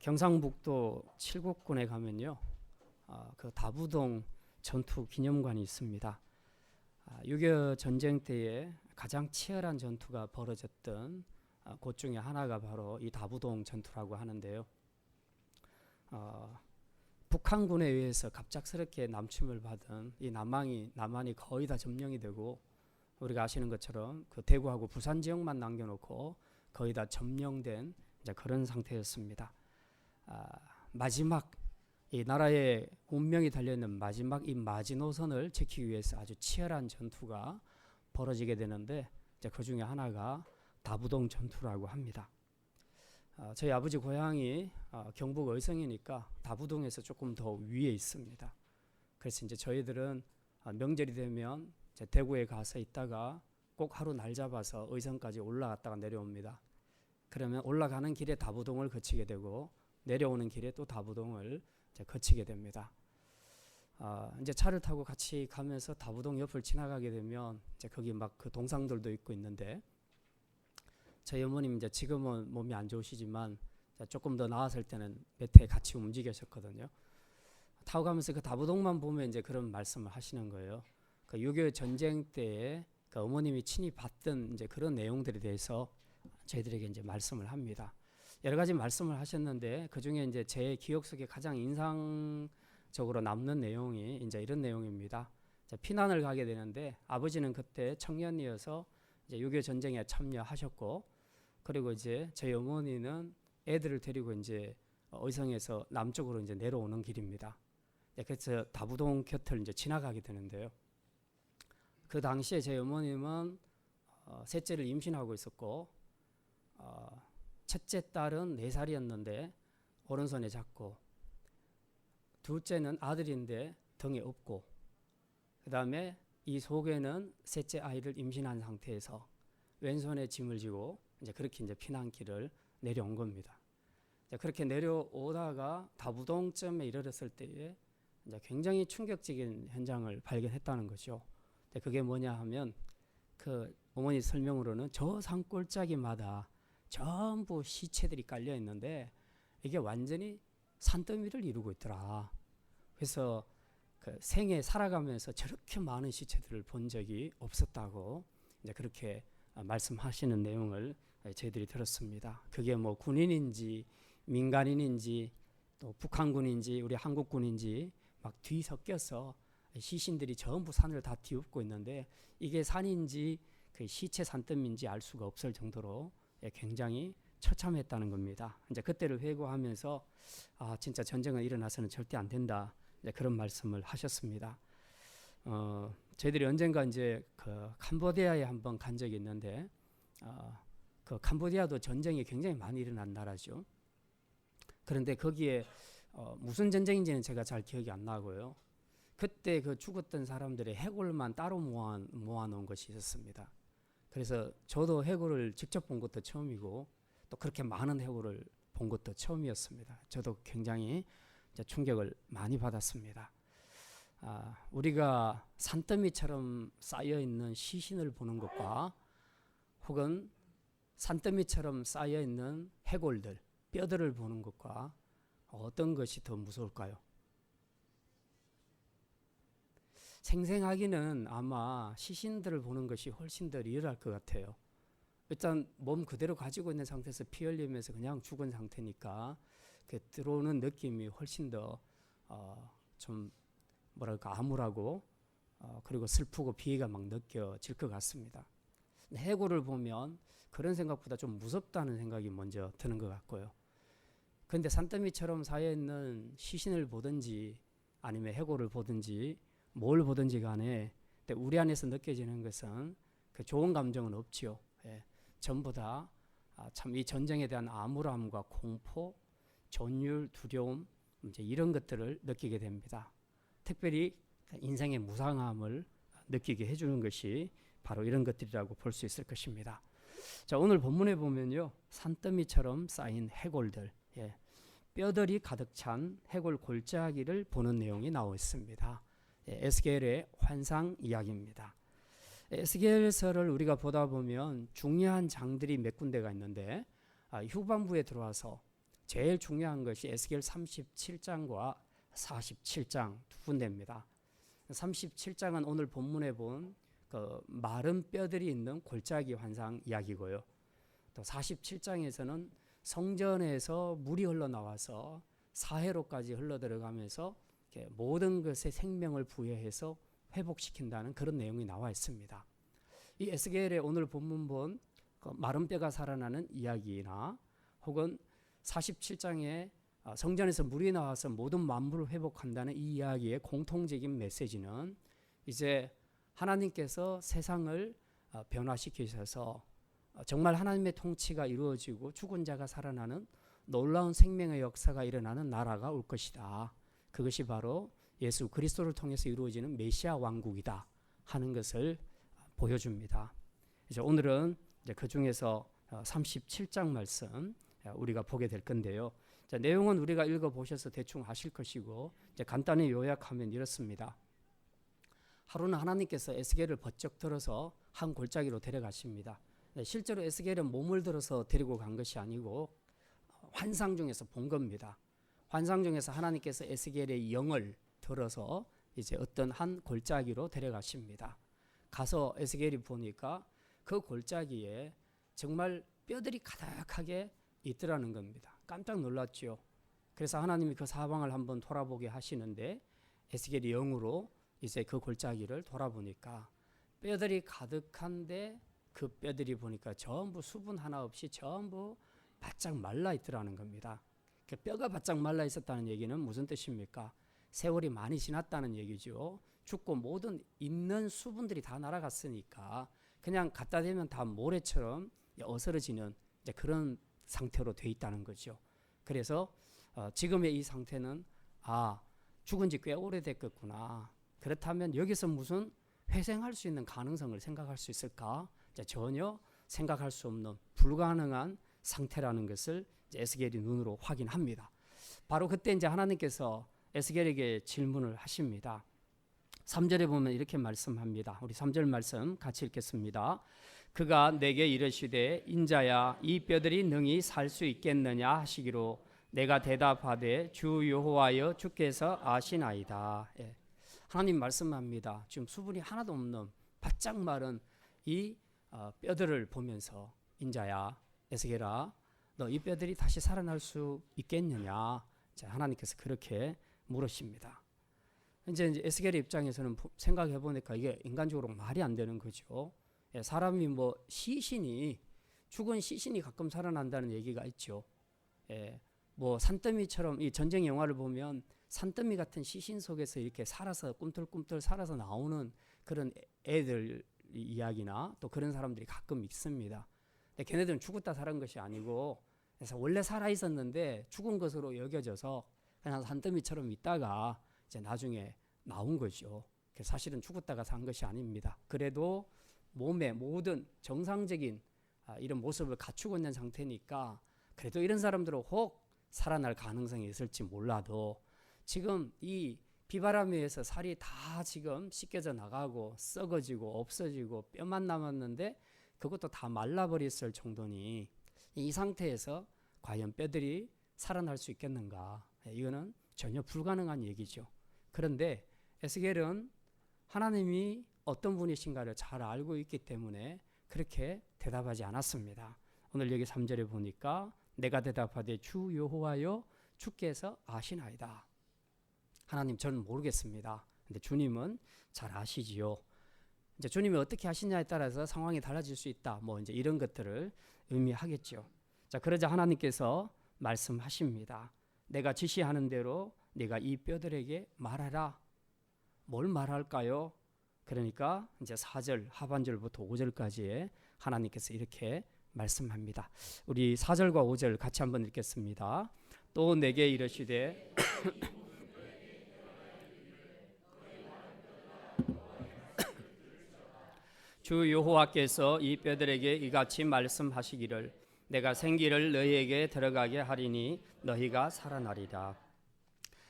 경상북도 칠곡군에 가면요, 그 다부동 전투 기념관이 있습니다. 6.25 전쟁 때에 가장 치열한 전투가 벌어졌던 곳 중에 하나가 바로 이 다부동 전투라고 하는데요. 북한군에 의해서 갑작스럽게 남침을 받은 이 남한이 거의 다 점령이 되고, 우리가 아시는 것처럼 그 대구하고 부산 지역만 남겨놓고 거의 다 점령된 이제 그런 상태였습니다. 마지막 이 나라의 운명이 달려있는 마지막 이 마지노선을 지키기 위해서 아주 치열한 전투가 벌어지게 되는데, 이제 그 중에 하나가 다부동 전투라고 합니다. 저희 아버지 고향이 경북 의성이니까 다부동에서 조금 더 위에 있습니다. 그래서 이제 저희들은 명절이 되면 이제 대구에 가서 있다가 꼭 하루 날 잡아서 의성까지 올라갔다가 내려옵니다. 그러면 올라가는 길에 다부동을 거치게 되고 내려오는 길에 또 다부동을 이제 거치게 됩니다. 이제 차를 타고 같이 가면서 다부동 옆을 지나가게 되면 이제 거기 막 그 동상들도 있고 있는데, 저희 어머님 이제 지금은 몸이 안 좋으시지만 조금 더 나았을 때는 몇 해 같이 움직이셨거든요. 타고 가면서 그 다부동만 보면 이제 그런 말씀을 하시는 거예요. 그 6.25 전쟁 때에 그 어머님이 친히 봤던 이제 그런 내용들에 대해서 저희들에게 이제 말씀을 합니다. 여러 가지 말씀을 하셨는데, 그 중에 이제 제 기억 속에 가장 인상적으로 남는 내용이 이제 이런 내용입니다. 피난을 가게 되는데, 아버지는 그때 청년이어서 이제 6.25 전쟁에 참여하셨고, 그리고 이제 저희 어머니는 애들을 데리고 이제 의성에서 남쪽으로 이제 내려오는 길입니다. 그래서 다부동 곁을 이제 지나가게 되는데요. 그 당시에 저희 어머님은 셋째를 임신하고 있었고, 첫째 딸은 4살이었는데 오른손에 잡고, 둘째는 아들인데 등에 업고, 그 다음에 이 속에는 셋째 아이를 임신한 상태에서 왼손에 짐을 지고 이제 그렇게 이제 피난길을 내려온 겁니다. 그렇게 내려오다가 다부동쯤에 이르렀을 때에 이제 굉장히 충격적인 현장을 발견했다는 거죠. 그게 뭐냐 하면, 그 어머니 설명으로는 저 산골짜기마다 전부 시체들이 깔려 있는데 이게 완전히 산더미를 이루고 있더라. 그래서 그 생에 살아가면서 저렇게 많은 시체들을 본 적이 없었다고 이제 그렇게 말씀하시는 내용을 저희들이 들었습니다. 그게 뭐 군인인지 민간인인지 또 북한군인지 우리 한국군인지 막 뒤섞여서 시신들이 전부 산을 다 뒤엎고 있는데, 이게 산인지 그 시체 산더미인지 알 수가 없을 정도로 굉장히 처참했다는 겁니다. 이제 그때를 회고하면서 진짜 전쟁은 일어나서는 절대 안 된다, 이제 그런 말씀을 하셨습니다. 저희들이 언젠가 이제 그 캄보디아에 한번 간 적이 있는데, 그 캄보디아도 전쟁이 굉장히 많이 일어난 나라죠. 그런데 거기에 무슨 전쟁인지는 제가 잘 기억이 안 나고요. 그때 그 죽었던 사람들의 해골만 따로 모아놓은 것이 있었습니다. 그래서 저도 해골을 직접 본 것도 처음이고 또 그렇게 많은 해골을 본 것도 처음이었습니다. 저도 굉장히 충격을 많이 받았습니다. 우리가 산더미처럼 쌓여있는 시신을 보는 것과 혹은 산더미처럼 쌓여있는 해골들, 뼈들을 보는 것과 어떤 것이 더 무서울까요? 생생하기는 아마 시신들을 보는 것이 훨씬 더 리얼할 것 같아요. 일단 몸 그대로 가지고 있는 상태에서 피 흘리면서 그냥 죽은 상태니까 그 들어오는 느낌이 훨씬 더 좀 뭐랄까 암울하고 그리고 슬프고 비애가 막 느껴질 것 같습니다. 해골을 보면 그런 생각보다 좀 무섭다는 생각이 먼저 드는 것 같고요. 그런데 산더미처럼 쌓여있는 시신을 보든지 아니면 해골을 보든지 뭘 보든지 간에 우리 안에서 느껴지는 것은 그 좋은 감정은 없지요. 전부 다 참 이 전쟁에 대한 암울함과 공포, 전율, 두려움, 이제 이런 것들을 느끼게 됩니다. 특별히 인생의 무상함을 느끼게 해주는 것이 바로 이런 것들이라고 볼 수 있을 것입니다. 자, 오늘 본문에 보면요, 산더미처럼 쌓인 해골들, 뼈들이 가득 찬 해골 골짜기를 보는 내용이 나와 있습니다. 에스겔의 환상 이야기입니다. 에스겔서를 우리가 보다 보면 중요한 장들이 몇 군데가 있는데 후반부에 들어와서 제일 중요한 것이 에스겔 37장과 47장 두 군데입니다. 37장은 오늘 본문에 본 그 마른 뼈들이 있는 골짜기 환상 이야기고요. 또 47장에서는 성전에서 물이 흘러나와서 사해로까지 흘러들어가면서 모든 것에 생명을 부여해서 회복시킨다는 그런 내용이 나와 있습니다. 이 에스겔의 오늘 본문 본 그 마른 뼈가 살아나는 이야기나 혹은 47장에 성전에서 물이 나와서 모든 만물을 회복한다는 이 이야기의 공통적인 메시지는 이제 하나님께서 세상을 변화시키셔서 정말 하나님의 통치가 이루어지고 죽은 자가 살아나는 놀라운 생명의 역사가 일어나는 나라가 올 것이다. 그것이 바로 예수 그리스도를 통해서 이루어지는 메시아 왕국이다 하는 것을 보여줍니다. 이제 오늘은 이제 그 중에서 37장 말씀 우리가 보게 될 건데요. 자, 내용은 우리가 읽어보셔서 대충 아실 것이고 이제 간단히 요약하면 이렇습니다. 하루는 하나님께서 에스겔을 번쩍 들어서 한 골짜기로 데려가십니다. 실제로 에스겔은 몸을 들어서 데리고 간 것이 아니고 환상 중에서 본 겁니다. 환상 중에서 하나님께서 에스겔의 영을 들어서 이제 어떤 한 골짜기로 데려가십니다. 가서 에스겔이 보니까 그 골짜기에 정말 뼈들이 가득하게 있더라는 겁니다. 깜짝 놀랐죠. 그래서 하나님이 그 사방을 한번 돌아보게 하시는데 에스겔이 영으로 이제 그 골짜기를 돌아보니까 뼈들이 가득한데 그 뼈들이 보니까 전부 수분 하나 없이 전부 바짝 말라 있더라는 겁니다. 뼈가 바짝 말라 있었다는 얘기는 무슨 뜻입니까? 세월이 많이 지났다는 얘기죠. 죽고 모든 있는 수분들이 다 날아갔으니까 그냥 갖다 대면 다 모래처럼 어스러지는 이제 그런 상태로 돼 있다는 거죠. 그래서 지금의 이 상태는 죽은 지 꽤 오래됐겠구나. 그렇다면 여기서 무슨 회생할 수 있는 가능성을 생각할 수 있을까? 전혀 생각할 수 없는 불가능한 상태라는 것을 에스겔이 눈으로 확인합니다. 바로 그때 이제 하나님께서 에스겔에게 질문을 하십니다. 3절에 보면 이렇게 말씀합니다. 우리 3절 말씀 같이 읽겠습니다. 그가 내게 이르시되 인자야 이 뼈들이 능히 살 수 있겠느냐 하시기로 내가 대답하되 주 여호와여 주께서 아시나이다. 하나님 말씀합니다. 지금 수분이 하나도 없는 바짝 마른 이 뼈들을 보면서 인자야 에스겔아 너 이 뼈들이 다시 살아날 수 있겠느냐. 하나님께서 그렇게 물으십니다. 이제 에스겔의 입장에서는 생각해 보니까 이게 인간적으로 말이 안 되는 거죠. 사람이 뭐 시신이 죽은 시신이 가끔 살아난다는 얘기가 있죠. 뭐 산더미처럼 이 전쟁 영화를 보면 산더미 같은 시신 속에서 이렇게 살아서 꿈틀꿈틀 살아서 나오는 그런 애들 이야기나 또 그런 사람들이 가끔 있습니다. 근데 걔네들은 죽었다 살은 것이 아니고 그래서 원래 살아 있었는데 죽은 것으로 여겨져서 그냥 산더미처럼 있다가 이제 나중에 나온 거죠. 사실은 죽었다가 산 것이 아닙니다. 그래도 몸의 모든 정상적인 이런 모습을 갖추고 있는 상태니까 그래도 이런 사람들은 혹 살아날 가능성이 있을지 몰라도 지금 이 비바람에 의해서 살이 다 지금 씻겨져 나가고 썩어지고 없어지고 뼈만 남았는데 그것도 다 말라버렸을 정도니 이 상태에서 과연 뼈들이 살아날 수 있겠는가? 이거는 전혀 불가능한 얘기죠. 그런데 에스겔은 하나님이 어떤 분이신가를 잘 알고 있기 때문에 그렇게 대답하지 않았습니다. 오늘 여기 3절에 보니까 내가 대답하되 주 여호와여 주께서 아시나이다. 하나님 저는 모르겠습니다. 근데 주님은 잘 아시지요. 이제 주님이 어떻게 하시냐에 따라서 상황이 달라질 수 있다. 뭐 이제 이런 것들을 의미하겠죠. 자, 그러자 하나님께서 말씀하십니다. 내가 지시하는 대로 네가 이 뼈들에게 말하라. 뭘 말할까요? 그러니까 이제 4절 하반절부터 5절까지에 하나님께서 이렇게 말씀합니다. 우리 4절과 5절 같이 한번 읽겠습니다. 또 내게 이르시되 주 여호와께서 이 뼈들에게 이같이 말씀하시기를 내가 생기를 너희에게 들어가게 하리니 너희가 살아나리라.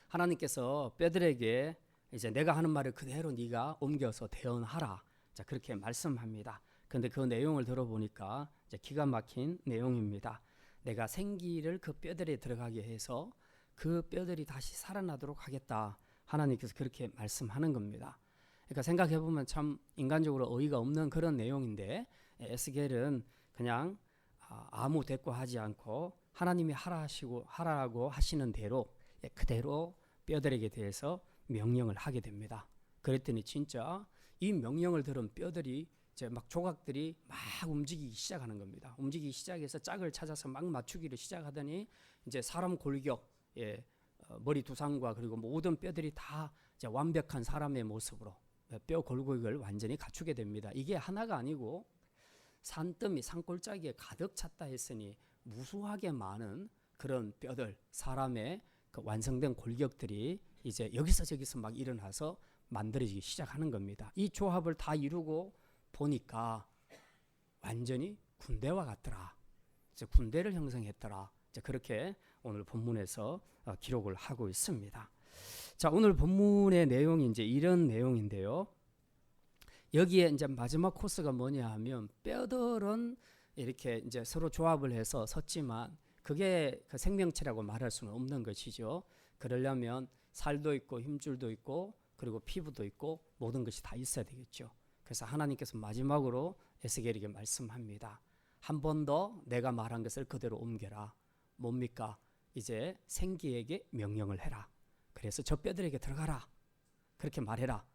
하나님께서 뼈들에게 이제 내가 하는 말을 그대로 네가 옮겨서 대언하라. 자, 그렇게 말씀합니다. 그런데 그 내용을 들어보니까 이제 기가 막힌 내용입니다. 내가 생기를 그 뼈들에 들어가게 해서 그 뼈들이 다시 살아나도록 하겠다. 하나님께서 그렇게 말씀하는 겁니다. 그러니까 생각해 보면 참 인간적으로 어이가 없는 그런 내용인데 에스겔은 그냥 아무 대꾸하지 않고 하나님이 하라고 하시는 대로 그대로 뼈들에게 대해서 명령을 하게 됩니다. 그랬더니 진짜 이 명령을 들은 뼈들이 이제 막 조각들이 막 움직이기 시작하는 겁니다. 움직이기 시작해서 짝을 찾아서 막 맞추기를 시작하더니 이제 사람 골격, 머리 두상과 그리고 모든 뼈들이 다 이제 완벽한 사람의 모습으로 뼈 골격을 완전히 갖추게 됩니다. 이게 하나가 아니고 산더미, 산골짜기에 가득 찼다 했으니 무수하게 많은 그런 뼈들, 사람의 그 완성된 골격들이 이제 여기서 저기서 막 일어나서 만들어지기 시작하는 겁니다. 이 조합을 다 이루고 보니까 완전히 군대와 같더라. 이제 군대를 형성했더라. 이제 그렇게 오늘 본문에서 기록을 하고 있습니다. 자, 오늘 본문의 내용이 이제 이런 내용인데요. 여기에 이제 마지막 코스가 뭐냐 하면 뼈들은 이렇게 이제 서로 조합을 해서 섰지만 그게 그 생명체라고 말할 수는 없는 것이죠. 그러려면 살도 있고 힘줄도 있고 그리고 피부도 있고 모든 것이 다 있어야 되겠죠. 그래서 하나님께서 마지막으로 에스겔에게 말씀합니다. 한 번 더 내가 말한 것을 그대로 옮겨라. 뭡니까? 이제 생기에게 명령을 해라. 그래서 저 뼈들에게 들어가라. 그렇게 말해라.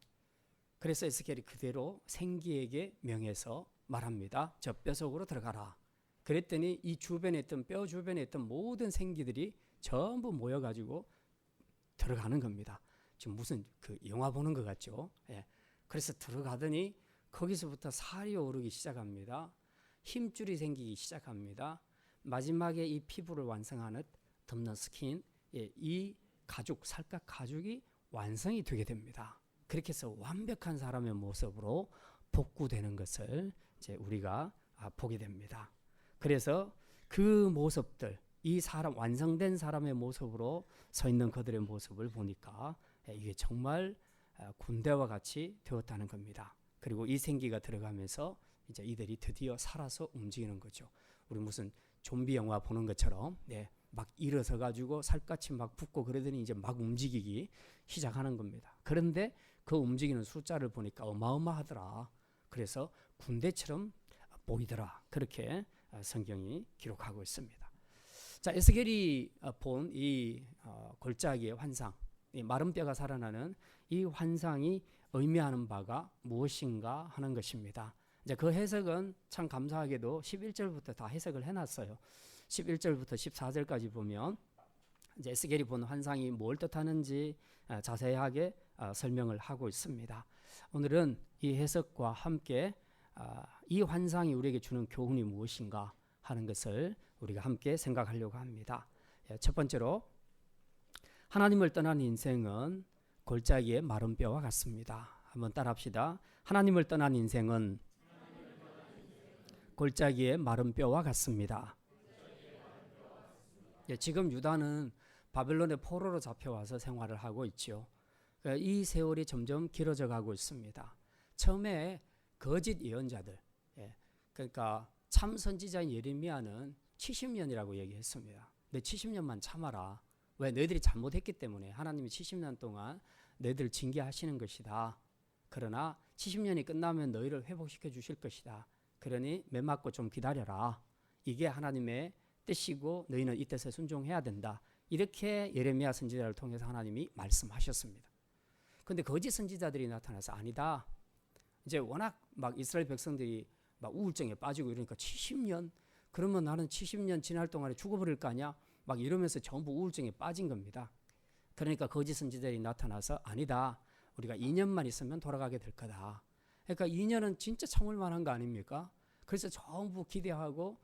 그래서 에스겔이 그대로 생기에게 명해서 말합니다. 저 뼈 속으로 들어가라. 그랬더니 이 주변에 있던 뼈 주변에 있던 모든 생기들이 전부 모여가지고 들어가는 겁니다. 지금 무슨 그 영화 보는 것 같죠? 예. 그래서 들어가더니 거기서부터 살이 오르기 시작합니다. 힘줄이 생기기 시작합니다. 마지막에 이 피부를 완성하는 덮는 스킨, 이 가죽, 살갗 가죽이 완성이 되게 됩니다. 그렇게 해서 완벽한 사람의 모습으로 복구되는 것을 이제 우리가 보게 됩니다. 그래서 그 모습들, 이 사람 완성된 사람의 모습으로 서 있는 그들의 모습을 보니까 이게 정말 군대와 같이 되었다는 겁니다. 그리고 이 생기가 들어가면서 이제 이들이 드디어 살아서 움직이는 거죠. 우리 무슨 좀비 영화 보는 것처럼 막 일어서 가지고 살갗이 막 붓고 그러더니 이제 막 움직이기 시작하는 겁니다. 그런데 그 움직이는 숫자를 보니까 어마어마하더라. 그래서 군대처럼 보이더라. 그렇게 성경이 기록하고 있습니다. 자, 에스겔이 본 이 골짜기의 환상, 이 마른 뼈가 살아나는 이 환상이 의미하는 바가 무엇인가 하는 것입니다. 이제 그 해석은 참 감사하게도 11절부터 다 해석을 해놨어요. 11절부터 14절까지 보면 이제 에스겔이 본 환상이 뭘 뜻하는지 자세하게 설명을 하고 있습니다. 오늘은 이 해석과 함께 이 환상이 우리에게 주는 교훈이 무엇인가 하는 것을 우리가 함께 생각하려고 합니다. 첫 번째로 하나님을 떠난 인생은 골짜기의 마른 뼈와 같습니다. 한번 따라합시다. 하나님을 떠난 인생은 골짜기의 마른 뼈와 같습니다. 지금 유다는 바벨론의 포로로 잡혀와서 생활을 하고 있죠. 이 세월이 점점 길어져 가고 있습니다. 처음에 거짓 예언자들, 그러니까 참 선지자인 예레미야는 70년이라고 얘기했습니다. 너 70년만 참아라. 왜? 너희들이 잘못했기 때문에 하나님이 70년 동안 너희들을 징계하시는 것이다. 그러나 70년이 끝나면 너희를 회복시켜 주실 것이다. 그러니 매 맞고 좀 기다려라. 이게 하나님의 뜻이고 너희는 이 뜻에 순종해야 된다. 이렇게 예레미야 선지자를 통해서 하나님이 말씀하셨습니다. 그런데 거짓 선지자들이 나타나서 아니다. 이제 워낙 막 이스라엘 백성들이 막 우울증에 빠지고 이러니까 70년? 그러면 나는 70년 지날 동안에 죽어버릴 거 아니야? 막 이러면서 전부 우울증에 빠진 겁니다. 그러니까 거짓 선지자들이 나타나서 아니다. 우리가 2년만 있으면 돌아가게 될 거다. 그러니까 2년은 진짜 참을 만한 거 아닙니까? 그래서 전부 기대하고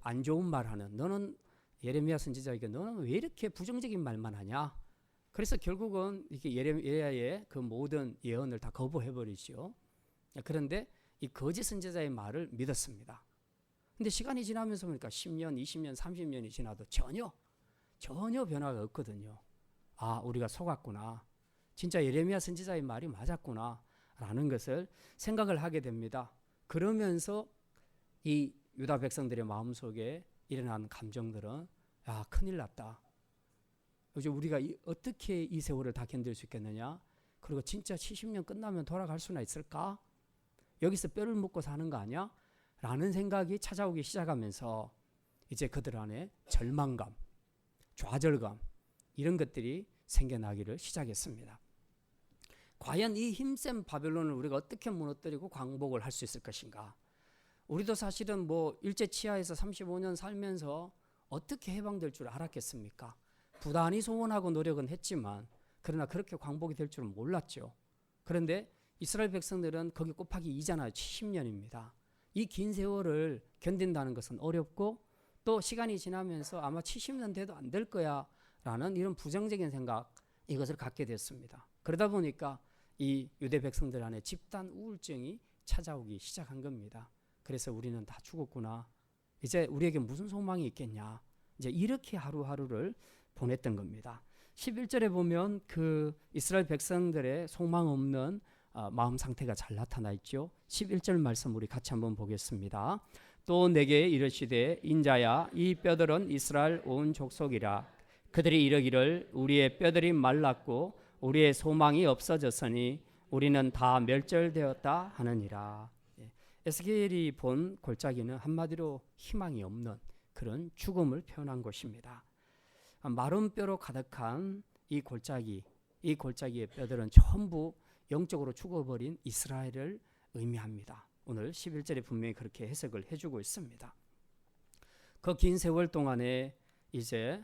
안 좋은 말 하는 너는 예레미야 선지자에게 너는 왜 이렇게 부정적인 말만 하냐? 그래서 결국은 이렇게 예레미야의 그 모든 예언을 다 거부해버리죠. 그런데 이 거짓 선지자의 말을 믿었습니다. 근데 시간이 지나면서 보니까 10년, 20년, 30년이 지나도 전혀 변화가 없거든요. 아, 우리가 속았구나. 진짜 예레미야 선지자의 말이 맞았구나 라는 것을 생각을 하게 됩니다. 그러면서 이 유다 백성들의 마음속에 일어난 감정들은 큰일 났다. 요즘 우리가 어떻게 이 세월을 다 견딜 수 있겠느냐? 그리고 진짜 70년 끝나면 돌아갈 수나 있을까? 여기서 뼈를 묻고 사는 거 아니야? 라는 생각이 찾아오기 시작하면서 이제 그들 안에 절망감, 좌절감 이런 것들이 생겨나기를 시작했습니다. 과연 이 힘센 바벨론을 우리가 어떻게 무너뜨리고 광복을 할 수 있을 것인가? 우리도 사실은 일제 치하에서 35년 살면서 어떻게 해방될 줄 알았겠습니까? 부단히 소원하고 노력은 했지만 그러나 그렇게 광복이 될 줄은 몰랐죠. 그런데 이스라엘 백성들은 거기 곱하기 2잖아요. 70년입니다. 이 긴 세월을 견딘다는 것은 어렵고 또 시간이 지나면서 아마 70년 돼도 안 될 거야 라는 이런 부정적인 생각 이것을 갖게 됐습니다. 그러다 보니까 이 유대 백성들 안에 집단 우울증이 찾아오기 시작한 겁니다. 그래서 우리는 다 죽었구나. 이제 우리에게 무슨 소망이 있겠냐. 이제 이렇게 하루하루를 보냈던 겁니다. 11절에 보면 그 이스라엘 백성들의 소망 없는 마음 상태가 잘 나타나 있죠. 11절 말씀 우리 같이 한번 보겠습니다. 또 내게 이르시되 인자야 이 뼈들은 이스라엘 온 족속이라. 그들이 이르기를 우리의 뼈들이 말랐고 우리의 소망이 없어졌으니 우리는 다 멸절되었다 하느니라. 에스겔이 본 골짜기는 한마디로 희망이 없는 그런 죽음을 표현한 것입니다. 마른 뼈로 가득한 이 골짜기의 뼈들은 전부 영적으로 죽어버린 이스라엘을 의미합니다. 오늘 11절에 분명히 그렇게 해석을 해주고 있습니다. 그 긴 세월 동안에 이제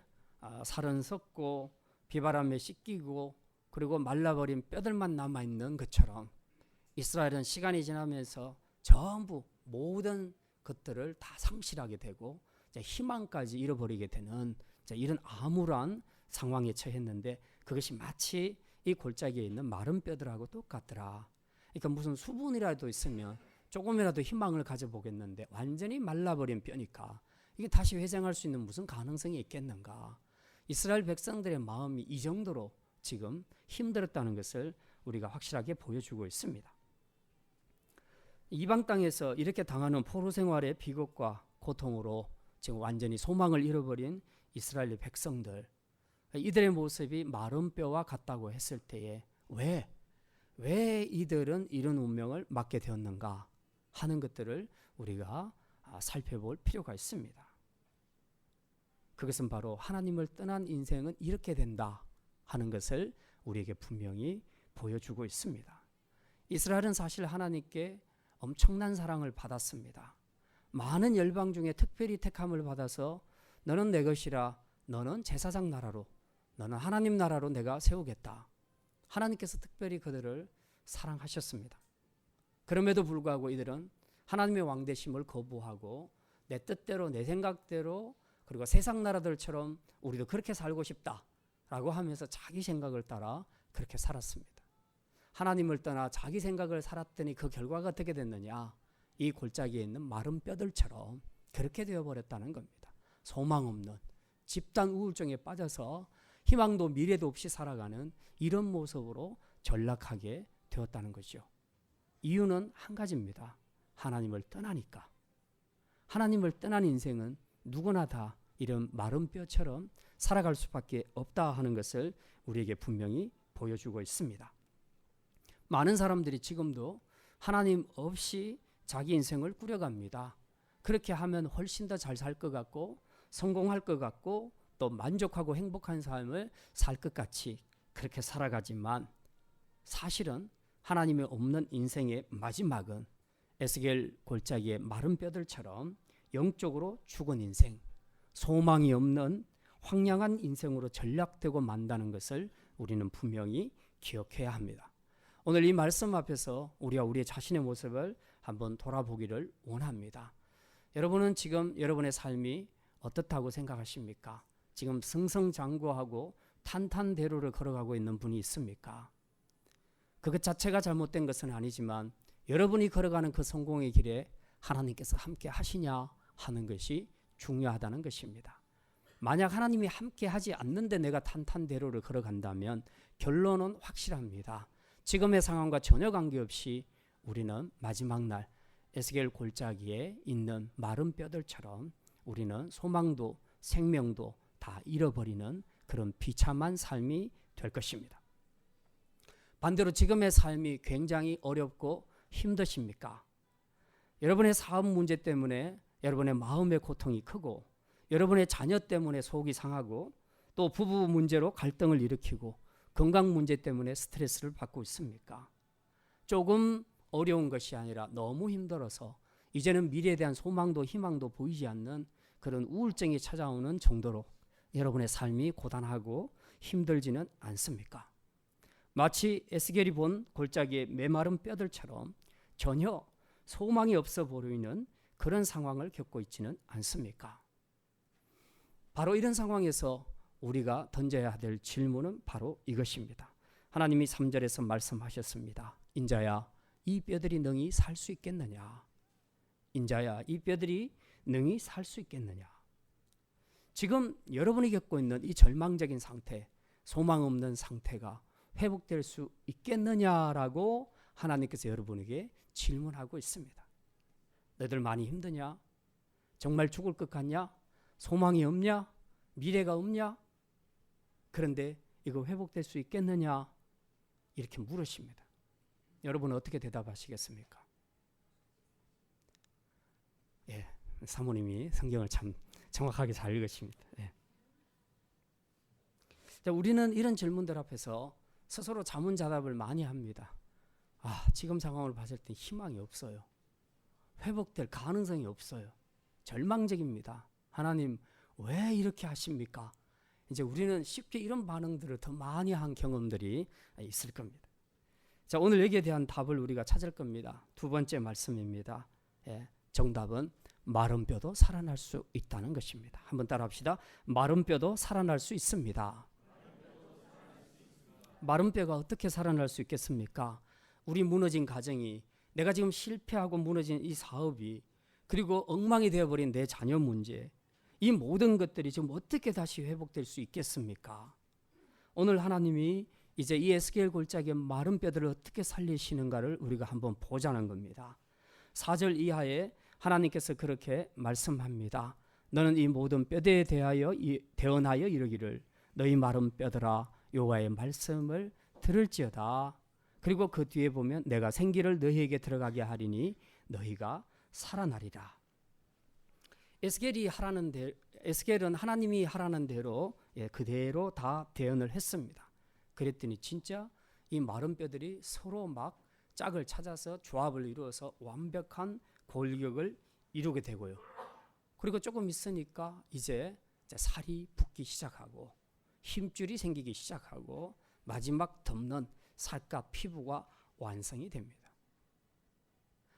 살은 썩고 비바람에 씻기고 그리고 말라버린 뼈들만 남아있는 것처럼 이스라엘은 시간이 지나면서 전부 모든 것들을 다 상실하게 되고 희망까지 잃어버리게 되는 이런 암울한 상황에 처했는데 그것이 마치 이 골짜기에 있는 마른 뼈들하고 똑같더라. 그러니까 무슨 수분이라도 있으면 조금이라도 희망을 가져보겠는데 완전히 말라버린 뼈니까 이게 다시 회생할 수 있는 무슨 가능성이 있겠는가. 이스라엘 백성들의 마음이 이 정도로 지금 힘들었다는 것을 우리가 확실하게 보여주고 있습니다. 이방 땅에서 이렇게 당하는 포로 생활의 비극과 고통으로 지금 완전히 소망을 잃어버린 이스라엘 백성들, 이들의 모습이 마른 뼈와 같다고 했을 때에 왜 이들은 이런 운명을 맞게 되었는가 하는 것들을 우리가 살펴볼 필요가 있습니다. 그것은 바로 하나님을 떠난 인생은 이렇게 된다 하는 것을 우리에게 분명히 보여주고 있습니다. 이스라엘은 사실 하나님께 엄청난 사랑을 받았습니다. 많은 열방 중에 특별히 택함을 받아서 너는 내 것이라, 너는 제사장 나라로, 너는 하나님 나라로 내가 세우겠다. 하나님께서 특별히 그들을 사랑하셨습니다. 그럼에도 불구하고 이들은 하나님의 왕되심을 거부하고 내 뜻대로 내 생각대로 그리고 세상 나라들처럼 우리도 그렇게 살고 싶다라고 하면서 자기 생각을 따라 그렇게 살았습니다. 하나님을 떠나 자기 생각을 살았더니 그 결과가 어떻게 됐느냐. 이 골짜기에 있는 마른 뼈들처럼 그렇게 되어버렸다는 겁니다. 소망 없는 집단 우울증에 빠져서 희망도 미래도 없이 살아가는 이런 모습으로 전락하게 되었다는 거죠. 이유는 한 가지입니다. 하나님을 떠나니까. 하나님을 떠난 인생은 누구나 다 이런 마른 뼈처럼 살아갈 수밖에 없다 하는 것을 우리에게 분명히 보여주고 있습니다. 많은 사람들이 지금도 하나님 없이 자기 인생을 꾸려갑니다. 그렇게 하면 훨씬 더 잘 살 것 같고 성공할 것 같고 또 만족하고 행복한 삶을 살 것 같이 그렇게 살아가지만 사실은 하나님이 없는 인생의 마지막은 에스겔 골짜기의 마른 뼈들처럼 영적으로 죽은 인생, 소망이 없는 황량한 인생으로 전락되고 만다는 것을 우리는 분명히 기억해야 합니다. 오늘 이 말씀 앞에서 우리가 우리의 자신의 모습을 한번 돌아보기를 원합니다. 여러분은 지금 여러분의 삶이 어떻다고 생각하십니까? 지금 승승장구하고 탄탄대로를 걸어가고 있는 분이 있습니까? 그것 자체가 잘못된 것은 아니지만 여러분이 걸어가는 그 성공의 길에 하나님께서 함께 하시냐 하는 것이 중요하다는 것입니다. 만약 하나님이 함께 하지 않는데 내가 탄탄대로를 걸어간다면 결론은 확실합니다. 지금의 상황과 전혀 관계없이 우리는 마지막 날 에스겔 골짜기에 있는 마른 뼈들처럼 우리는 소망도 생명도 다 잃어버리는 그런 비참한 삶이 될 것입니다. 반대로 지금의 삶이 굉장히 어렵고 힘드십니까? 여러분의 사업 문제 때문에 여러분의 마음의 고통이 크고, 여러분의 자녀 때문에 속이 상하고, 또 부부 문제로 갈등을 일으키고, 건강 문제 때문에 스트레스를 받고 있습니까? 조금 어려운 것이 아니라 너무 힘들어서 이제는 미래에 대한 소망도 희망도 보이지 않는 그런 우울증이 찾아오는 정도로 여러분의 삶이 고단하고 힘들지는 않습니까? 마치 에스겔이 본 골짜기의 메마른 뼈들처럼 전혀 소망이 없어 보이는 그런 상황을 겪고 있지는 않습니까? 바로 이런 상황에서 우리가 던져야 될 질문은 바로 이것입니다. 하나님이 3절에서 말씀하셨습니다. 인자야, 이 뼈들이 능히 살 수 있겠느냐? 인자야, 이 뼈들이 능히 살 수 있겠느냐? 지금 여러분이 겪고 있는 이 절망적인 상태, 소망 없는 상태가 회복될 수 있겠느냐라고 하나님께서 여러분에게 질문하고 있습니다. 너희들 많이 힘드냐? 정말 죽을 것 같냐? 소망이 없냐? 미래가 없냐? 그런데 이거 회복될 수 있겠느냐? 이렇게 물으십니다. 여러분은 어떻게 대답하시겠습니까? 예, 사모님이 성경을 참 정확하게 잘 읽으십니다. 예. 자, 우리는 이런 질문들 앞에서 스스로 자문자답을 많이 합니다. 지금 상황을 봤을 때 희망이 없어요. 회복될 가능성이 없어요. 절망적입니다. 하나님 왜 이렇게 하십니까? 이제 우리는 쉽게 이런 반응들을 더 많이 한 경험들이 있을 겁니다. 자, 오늘 여기에 대한 답을 우리가 찾을 겁니다. 두 번째 말씀입니다. 예, 정답은 마른 뼈도 살아날 수 있다는 것입니다. 한번 따라합시다. 마른 뼈도 살아날 수 있습니다. 마른 뼈가 어떻게 살아날 수 있겠습니까? 우리 무너진 가정이, 내가 지금 실패하고 무너진 이 사업이, 그리고 엉망이 되어버린 내 자녀 문제, 이 모든 것들이 지금 어떻게 다시 회복될 수 있겠습니까? 오늘 하나님이 이제 이 에스겔 골짜기의 마른 뼈들을 어떻게 살리시는가를 우리가 한번 보자는 겁니다. 4절 이하에 하나님께서 그렇게 말씀합니다. 너는 이 모든 뼈대에 대언하여 이르기를 너희 마른 뼈들아 여호와의 말씀을 들을지어다. 그리고 그 뒤에 보면 내가 생기를 너희에게 들어가게 하리니 너희가 살아나리라. 에스겔은 하나님이 하라는 대로 그대로 다 대언을 했습니다. 그랬더니 진짜 이 마른 뼈들이 서로 막 짝을 찾아서 조합을 이루어서 완벽한 골격을 이루게 되고요. 그리고 조금 있으니까 이제 살이 붙기 시작하고 힘줄이 생기기 시작하고 마지막 덮는 살과 피부가 완성이 됩니다.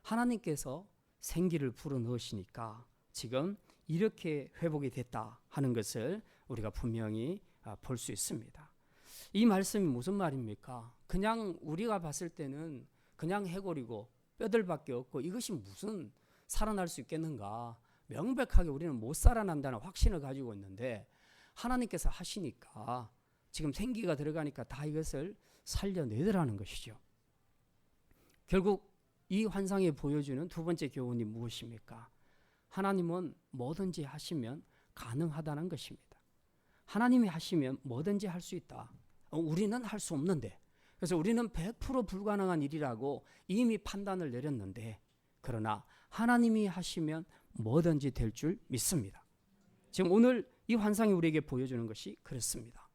하나님께서 생기를 불어넣으시니까 지금 이렇게 회복이 됐다 하는 것을 우리가 분명히 볼 수 있습니다. 이 말씀이 무슨 말입니까? 그냥 우리가 봤을 때는 그냥 해골이고 뼈들밖에 없고 이것이 무슨 살아날 수 있겠는가? 명백하게 우리는 못 살아난다는 확신을 가지고 있는데 하나님께서 하시니까 지금 생기가 들어가니까 다 이것을 살려내더라는 것이죠. 결국 이 환상이 보여주는 두 번째 교훈이 무엇입니까? 하나님은 뭐든지 하시면 가능하다는 것입니다. 하나님이 하시면 뭐든지 할 수 있다. 우리는 할 수 없는데, 그래서 우리는 100% 불가능한 일이라고 이미 판단을 내렸는데, 그러나 하나님이 하시면 뭐든지 될 줄 믿습니다. 지금 오늘 이 환상이 우리에게 보여주는 것이 그렇습니다.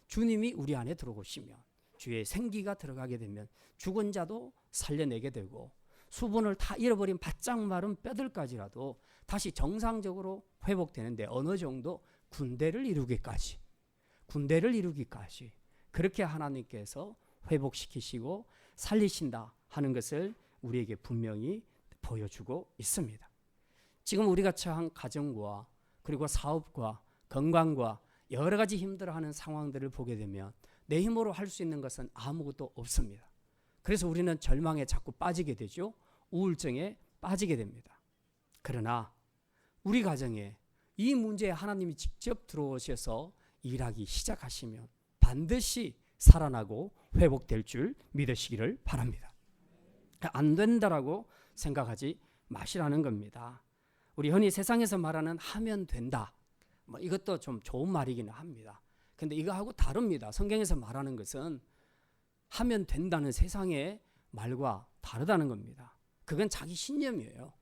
주님이 우리 안에 들어오시면 주의 생기가 들어가게 되면 죽은 자도 살려내게 되고 수분을 다 잃어버린 바짝 마른 뼈들까지라도 다시 정상적으로 회복되는데 어느 정도 군대를 이루기까지 그렇게 하나님께서 회복시키시고 살리신다 하는 것을 우리에게 분명히 보여주고 있습니다. 지금 우리가 처한 가정과 그리고 사업과 건강과 여러 가지 힘들어하는 상황들을 보게 되면 내 힘으로 할 수 있는 것은 아무것도 없습니다. 그래서 우리는 절망에 자꾸 빠지게 되죠. 우울증에 빠지게 됩니다. 그러나 우리 가정에 이 문제에 하나님이 직접 들어오셔서 일하기 시작하시면 반드시 살아나고 회복될 줄 믿으시기를 바랍니다. 안 된다라고 생각하지 마시라는 겁니다. 우리 흔히 세상에서 말하는 하면 된다. 뭐 이것도 좀 좋은 말이기는 합니다. 근데 이거하고 다릅니다. 성경에서 말하는 것은 하면 된다는 세상의 말과 다르다는 겁니다. 그건 자기 신념이에요.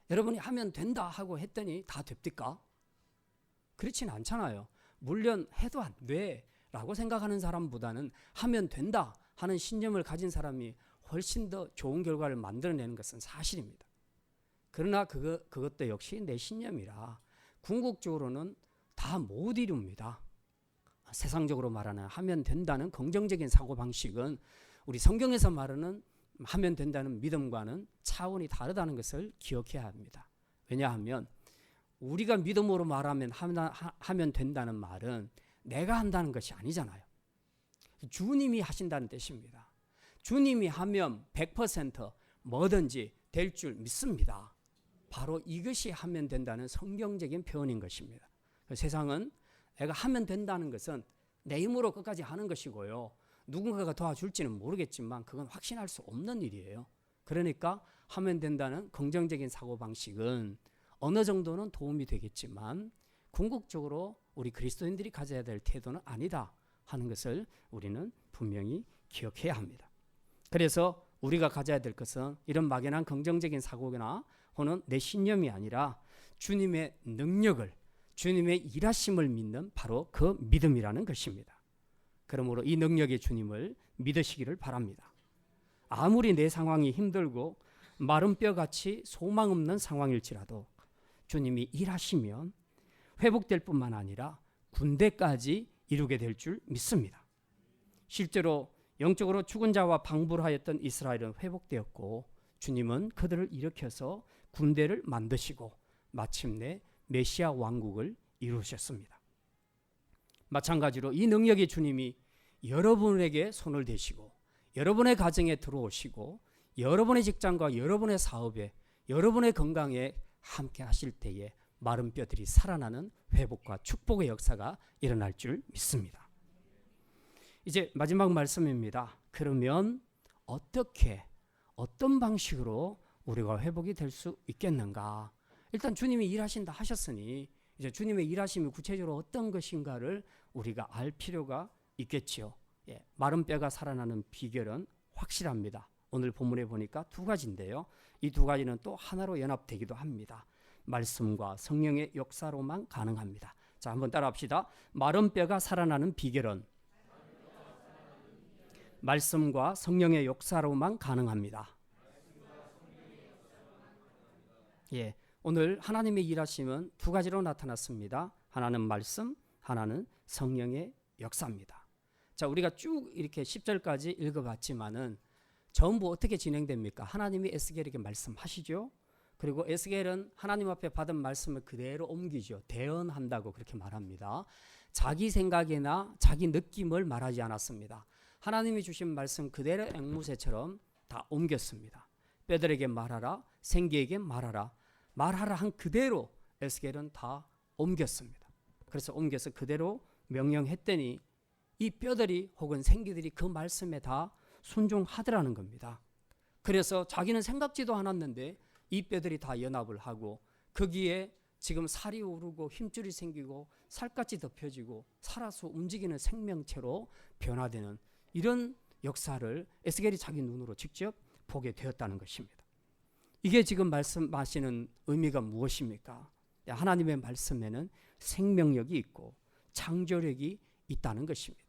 여러분이 하면 된다 하고 했더니 다 됩니까? 그렇지는 않잖아요. 물론 해도 안 돼 라고 생각하는 사람보다는 하면 된다 하는 신념을 가진 사람이 훨씬 더 좋은 결과를 만들어내는 것은 사실입니다. 그러나 그것도 역시 내 신념이라 궁극적으로는 다 못 이룹니다. 세상적으로 말하는 하면 된다는 긍정적인 사고방식은 우리 성경에서 말하는 하면 된다는 믿음과는 차원이 다르다는 것을 기억해야 합니다. 왜냐하면 우리가 믿음으로 말하면 하면 된다는 말은 내가 한다는 것이 아니잖아요. 주님이 하신다는 뜻입니다. 주님이 하면 100% 뭐든지 될 줄 믿습니다. 바로 이것이 하면 된다는 성경적인 표현인 것입니다. 세상은 내가 하면 된다는 것은 내 힘으로 끝까지 하는 것이고요. 누군가가 도와줄지는 모르겠지만 그건 확신할 수 없는 일이에요. 그러니까 하면 된다는 긍정적인 사고방식은 어느 정도는 도움이 되겠지만 궁극적으로 우리 그리스도인들이 가져야 될 태도는 아니다 하는 것을 우리는 분명히 기억해야 합니다. 그래서 우리가 가져야 될 것은 이런 막연한 긍정적인 사고나 혹은 내 신념이 아니라 주님의 능력을, 주님의 일하심을 믿는 바로 그 믿음이라는 것입니다. 그러므로 이 능력의 주님을 믿으시기를 바랍니다. 아무리 내 상황이 힘들고 마른 뼈같이 소망 없는 상황일지라도 주님이 일하시면 회복될 뿐만 아니라 군대까지 이루게 될 줄 믿습니다. 실제로 영적으로 죽은 자와 방부를 하였던 이스라엘은 회복되었고 주님은 그들을 일으켜서 군대를 만드시고 마침내 메시아 왕국을 이루셨습니다. 마찬가지로 이 능력의 주님이 여러분에게 손을 대시고 여러분의 가정에 들어오시고 여러분의 직장과 여러분의 사업에 여러분의 건강에 함께 하실 때에 마른 뼈들이 살아나는 회복과 축복의 역사가 일어날 줄 믿습니다. 이제 마지막 말씀입니다. 그러면 어떤 방식으로 우리가 회복이 될 수 있겠는가? 일단 주님이 일하신다 하셨으니 이제 주님의 일하심이 구체적으로 어떤 것인가를 우리가 알 필요가 있겠지요. 마른 뼈가 살아나는 비결은 확실합니다. 오늘 본문에 보니까 두 가지인데요. 이 두 가지는 또 하나로 연합되기도 합니다. 말씀과 성령의 역사로만 가능합니다. 자, 한번 따라합시다. 마른 뼈가 살아나는 비결은 말씀과 성령의 역사로만 가능합니다. 예, 오늘 하나님의 일하심은 두 가지로 나타났습니다. 하나는 말씀, 하나는 성령의 역사입니다. 자, 우리가 쭉 이렇게 10절까지 읽어봤지만은 전부 어떻게 진행됩니까? 하나님이 에스겔에게 말씀하시죠. 그리고 에스겔은 하나님 앞에 받은 말씀을 그대로 옮기죠. 대언한다고 그렇게 말합니다. 자기 생각이나 자기 느낌을 말하지 않았습니다. 하나님이 주신 말씀 그대로 앵무새처럼 다 옮겼습니다. 뼈들에게 말하라, 생기에게 말하라, 말하라 한 그대로 에스겔은 다 옮겼습니다. 그래서 옮겨서 그대로 명령했더니 이 뼈들이 혹은 생기들이 그 말씀에 다 순종하더라는 겁니다. 그래서 자기는 생각지도 않았는데 이 뼈들이 다 연합을 하고 거기에 지금 살이 오르고 힘줄이 생기고 살갗이 덮여지고 살아서 움직이는 생명체로 변화되는 이런 역사를 에스겔이 자기 눈으로 직접 보게 되었다는 것입니다. 이게 지금 말씀하시는 의미가 무엇입니까? 하나님의 말씀에는 생명력이 있고 창조력이 있다는 것입니다.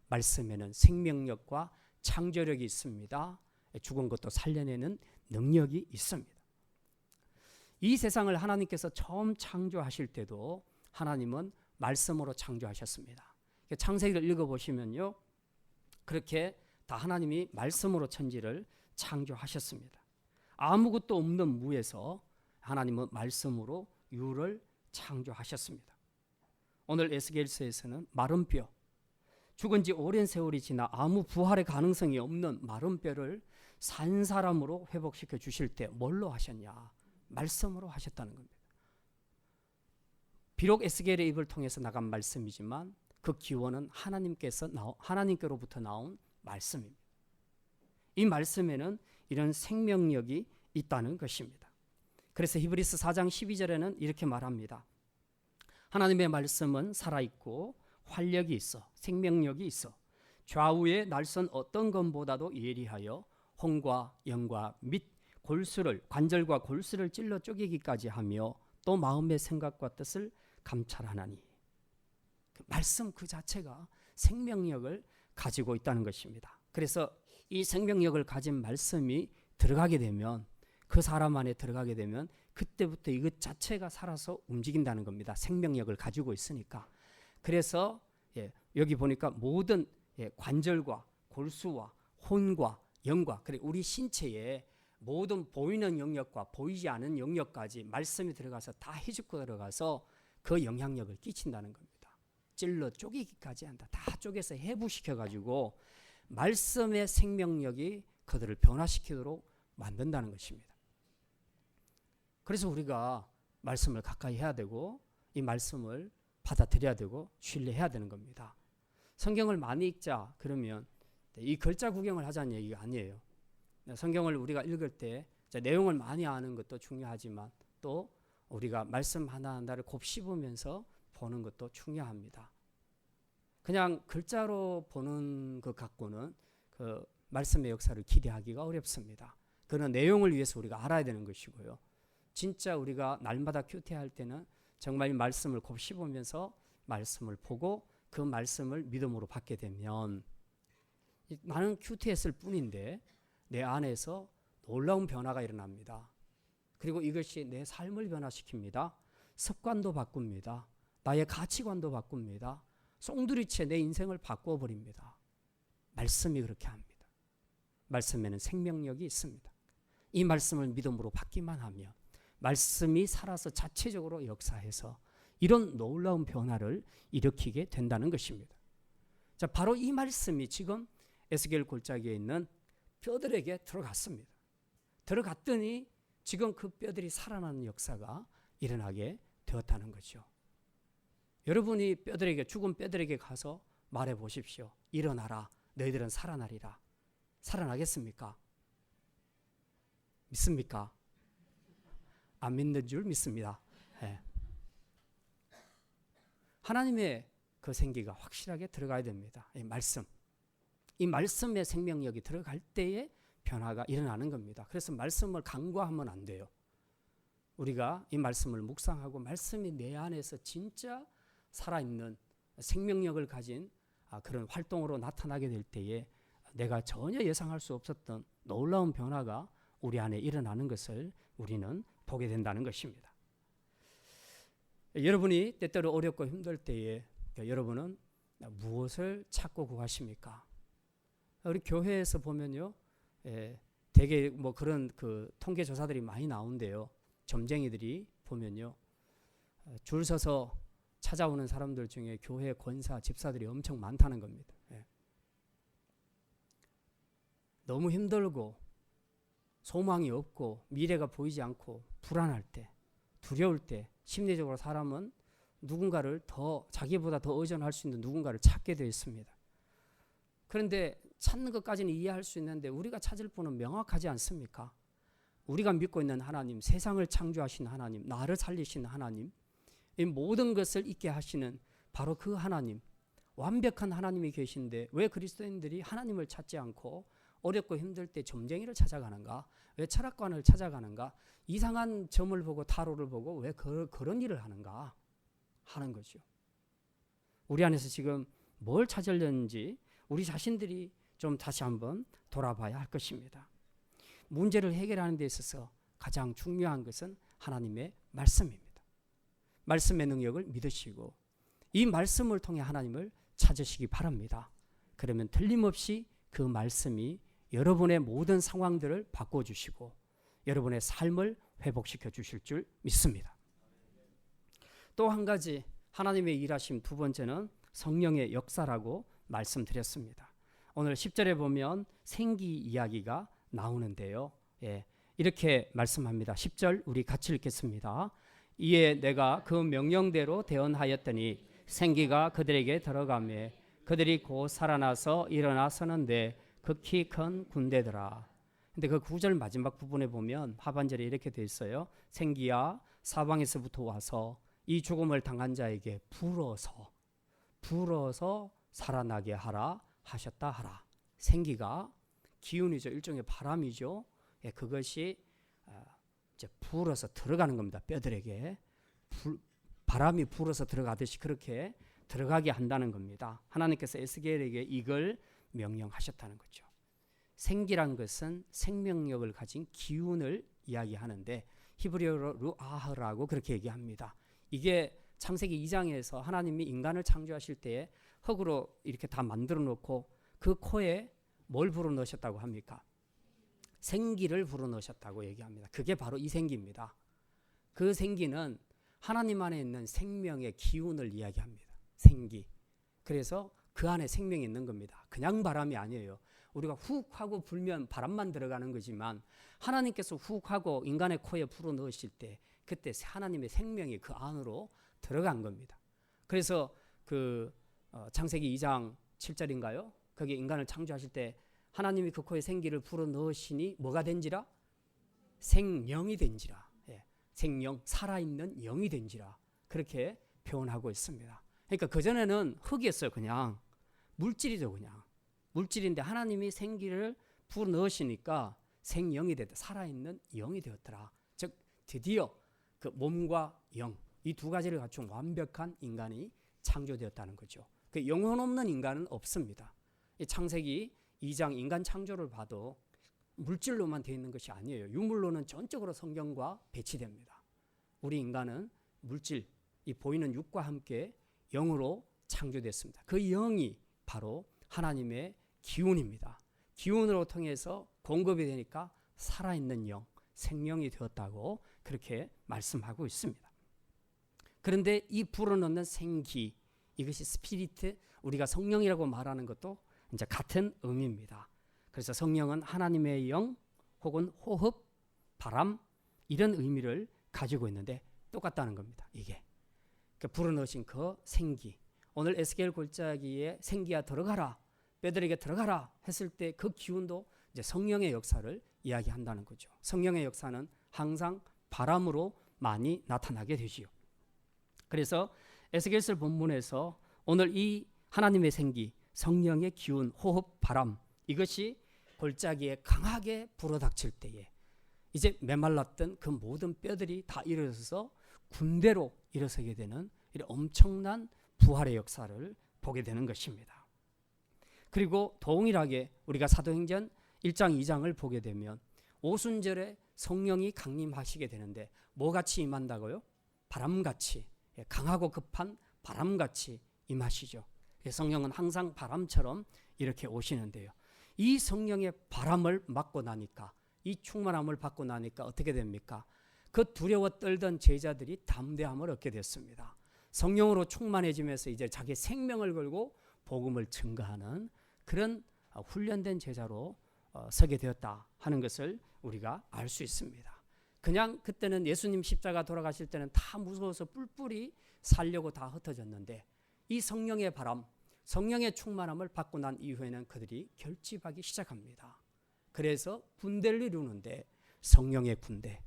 말씀에는 생명력과 창조력이 있습니다. 죽은 것도 살려내는 능력이 있습니다. 이 세상을 하나님께서 처음 창조하실 때도 하나님은 말씀으로 창조하셨습니다. 창세기를 읽어보시면요, 그렇게 다 하나님이 말씀으로 천지를 창조하셨습니다. 아무것도 없는 무에서 하나님은 말씀으로 유를 창조하셨습니다. 오늘 에스겔서에서는 마른 뼈, 죽은 지 오랜 세월이 지나 아무 부활의 가능성이 없는 마른 뼈를 산 사람으로 회복시켜 주실 때 뭘로 하셨냐? 말씀으로 하셨다는 겁니다. 비록 에스겔의 입을 통해서 나간 말씀이지만 그 기원은 하나님께로부터 나온 말씀입니다. 이 말씀에는 이런 생명력이 있다는 것입니다. 그래서 히브리서 4장 12절에는 이렇게 말합니다. 하나님의 말씀은 살아있고 활력이 있어 생명력이 있어 좌우의 날선 어떤 것보다도 예리하여 혼과 영과 및 골수를 관절과 골수를 찔러 쪼개기까지 하며 또 마음의 생각과 뜻을 감찰하나니 그 말씀 그 자체가 생명력을 가지고 있다는 것입니다. 그래서 이 생명력을 가진 말씀이 들어가게 되면 그 사람 안에 들어가게 되면 그때부터 이것 자체가 살아서 움직인다는 겁니다. 생명력을 가지고 있으니까. 그래서 여기 보니까 모든 관절과 골수와 혼과 영과 그리고 우리 신체에 모든 보이는 영역과 보이지 않은 영역까지 말씀이 들어가서 다 해집고 들어가서 그 영향력을 끼친다는 겁니다. 찔러 쪼개기까지 한다. 다 쪼개서 해부시켜가지고 말씀의 생명력이 그들을 변화시키도록 만든다는 것입니다. 그래서 우리가 말씀을 가까이 해야 되고 이 말씀을 받아들여야 되고 신뢰해야 되는 겁니다. 성경을 많이 읽자 그러면 이 글자 구경을 하자는 얘기가 아니에요. 성경을 우리가 읽을 때 내용을 많이 아는 것도 중요하지만 또 우리가 말씀 하나하나를 곱씹으면서 보는 것도 중요합니다. 그냥 글자로 보는 것 갖고는 그 말씀의 역사를 기대하기가 어렵습니다. 그런 내용을 위해서 우리가 알아야 되는 것이고요. 진짜 우리가 날마다 큐티할 때는 정말 말씀을 곱씹으면서 말씀을 보고 그 말씀을 믿음으로 받게 되면 나는 큐티했을 뿐인데 내 안에서 놀라운 변화가 일어납니다. 그리고 이것이 내 삶을 변화시킵니다. 습관도 바꿉니다. 나의 가치관도 바꿉니다. 송두리째 내 인생을 바꿔버립니다. 말씀이 그렇게 합니다. 말씀에는 생명력이 있습니다. 이 말씀을 믿음으로 받기만 하면 말씀이 살아서 자체적으로 역사해서 이런 놀라운 변화를 일으키게 된다는 것입니다. 자, 바로 이 말씀이 지금 에스겔 골짜기에 있는 뼈들에게 들어갔습니다. 들어갔더니 지금 그 뼈들이 살아나는 역사가 일어나게 되었다는 거죠. 여러분이 뼈들에게 죽은 뼈들에게 가서 말해 보십시오. 일어나라. 너희들은 살아나리라. 살아나겠습니까? 믿습니까? 안 믿는 줄 믿습니다. 네. 하나님의 그 생기가 확실하게 들어가야 됩니다. 이 말씀의 생명력이 들어갈 때에 변화가 일어나는 겁니다. 그래서 말씀을 간과하면 안 돼요. 우리가 이 말씀을 묵상하고 말씀이 내 안에서 진짜 살아있는 생명력을 가진 그런 활동으로 나타나게 될 때에 내가 전혀 예상할 수 없었던 놀라운 변화가 우리 안에 일어나는 것을 우리는 보게 된다는 것입니다. 여러분이 때때로 어렵고 힘들 때에 여러분은 무엇을 찾고 구하십니까? 우리 교회에서 보면요, 되게 뭐 그런 그 통계 조사들이 많이 나오는데요. 점쟁이들이 보면요, 줄 서서 찾아오는 사람들 중에 교회 권사, 집사들이 엄청 많다는 겁니다. 너무 힘들고 소망이 없고 미래가 보이지 않고 불안할 때, 두려울 때 심리적으로 사람은 누군가를 더 자기보다 더 의존할 수 있는 누군가를 찾게 되어 있습니다. 그런데 찾는 것까지는 이해할 수 있는데 우리가 찾을 분은 명확하지 않습니까? 우리가 믿고 있는 하나님, 세상을 창조하신 하나님, 나를 살리신 하나님, 이 모든 것을 있게 하시는 바로 그 하나님, 완벽한 하나님이 계신데 왜 그리스도인들이 하나님을 찾지 않고 어렵고 힘들 때 점쟁이를 찾아가는가? 왜 철학관을 찾아가는가? 이상한 점을 보고 타로를 보고 왜 그런 일을 하는가? 하는 거죠. 우리 안에서 지금 뭘 찾으려는지 우리 자신들이 좀 다시 한번 돌아봐야 할 것입니다. 문제를 해결하는 데 있어서 가장 중요한 것은 하나님의 말씀입니다. 말씀의 능력을 믿으시고 이 말씀을 통해 하나님을 찾으시기 바랍니다. 그러면 틀림없이 그 말씀이 여러분의 모든 상황들을 바꿔주시고 여러분의 삶을 회복시켜 주실 줄 믿습니다. 또 한 가지 하나님의 일하심 두 번째는 성령의 역사라고 말씀드렸습니다. 오늘 10절에 보면 생기 이야기가 나오는데요. 이렇게 말씀합니다. 10절 우리 같이 읽겠습니다. 이에 내가 그 명령대로 대언하였더니 생기가 그들에게 들어가매 그들이 곧 살아나서 일어나 서는데 극히 큰 군대더라. 근데 그 9절 마지막 부분에 보면 하반절에 이렇게 돼 있어요. 생기야 사방에서부터 와서 이 죽음을 당한 자에게 불어서 살아나게 하라 하셨다 하라. 생기가 기운이죠. 일종의 바람이죠. 예, 그것이 이제 불어서 들어가는 겁니다. 뼈들에게 바람이 불어서 들어가듯이 그렇게 들어가게 한다는 겁니다. 하나님께서 에스겔에게 이걸 명령하셨다는 거죠. 생기란 것은 생명력을 가진 기운을 이야기하는데 히브리어로 루아흐라고 그렇게 얘기합니다. 이게 창세기 2장에서 하나님이 인간을 창조하실 때에 흙으로 이렇게 다 만들어 놓고 그 코에 뭘 불어넣으셨다고 합니까? 생기를 불어넣으셨다고 얘기합니다. 그게 바로 이 생기입니다. 그 생기는 하나님 안에 있는 생명의 기운을 이야기합니다. 생기. 그래서 그 안에 생명이 있는 겁니다. 그냥 바람이 아니에요. 우리가 훅 하고 불면 바람만 들어가는 거지만 하나님께서 훅 하고 인간의 코에 불어넣으실 때 그때 하나님의 생명이 그 안으로 들어간 겁니다. 그래서 그 창세기 2장 7절인가요? 거기 인간을 창조하실 때 하나님이 그 코에 생기를 불어넣으시니 뭐가 된지라? 생명이 된지라. 예. 생명, 살아있는 영이 된지라. 그렇게 표현하고 있습니다. 그러니까 그전에는 흙이었어요. 그냥 물질이죠. 그냥 물질인데 하나님이 생기를 불어넣으시니까 생영이 됐다. 살아있는 영이 되었더라. 즉 드디어 그 몸과 영, 이 두 가지를 갖춘 완벽한 인간이 창조되었다는 거죠. 그 영혼 없는 인간은 없습니다. 이 창세기 2장 인간 창조를 봐도 물질로만 되어 있는 것이 아니에요. 유물로는 전적으로 성경과 배치됩니다. 우리 인간은 물질, 이 보이는 육과 함께 영으로 창조됐습니다. 그 영이 바로 하나님의 기운입니다. 기운으로 통해서 공급이 되니까 살아있는 영, 생명이 되었다고 그렇게 말씀하고 있습니다. 그런데 이 불어넣는 생기, 이것이 스피리트, 우리가 성령이라고 말하는 것도 이제 같은 의미입니다. 그래서 성령은 하나님의 영 혹은 호흡, 바람 이런 의미를 가지고 있는데 똑같다는 겁니다. 이게 불어넣으신 그 생기. 오늘 에스겔 골짜기에 생기야 들어가라, 뼈들에게 들어가라 했을 때 그 기운도 이제 성령의 역사를 이야기한다는 거죠. 성령의 역사는 항상 바람으로 많이 나타나게 되지요. 그래서 에스겔서 본문에서 오늘 이 하나님의 생기, 성령의 기운, 호흡, 바람 이것이 골짜기에 강하게 불어닥칠 때에 이제 메말랐던 그 모든 뼈들이 다 일어서서 군대로 일어서게 되는 이런 엄청난 부활의 역사를 보게 되는 것입니다. 그리고 동일하게 우리가 사도행전 1장 2장을 보게 되면 오순절에 성령이 강림하시게 되는데 뭐같이 임한다고요? 바람같이, 강하고 급한 바람같이 임하시죠. 성령은 항상 바람처럼 이렇게 오시는데요. 이 성령의 바람을 맞고 나니까, 이 충만함을 받고 나니까 어떻게 됩니까? 그 두려워 떨던 제자들이 담대함을 얻게 됐습니다. 성령으로 충만해지면서 이제 자기 생명을 걸고 복음을 증거하는 그런 훈련된 제자로 서게 되었다 하는 것을 우리가 알 수 있습니다. 그냥 그때는 예수님 십자가 돌아가실 때는 다 무서워서 뿔뿔이 살려고 다 흩어졌는데 이 성령의 바람, 성령의 충만함을 받고 난 이후에는 그들이 결집하기 시작합니다. 그래서 군대를 이루는데 성령의 군대,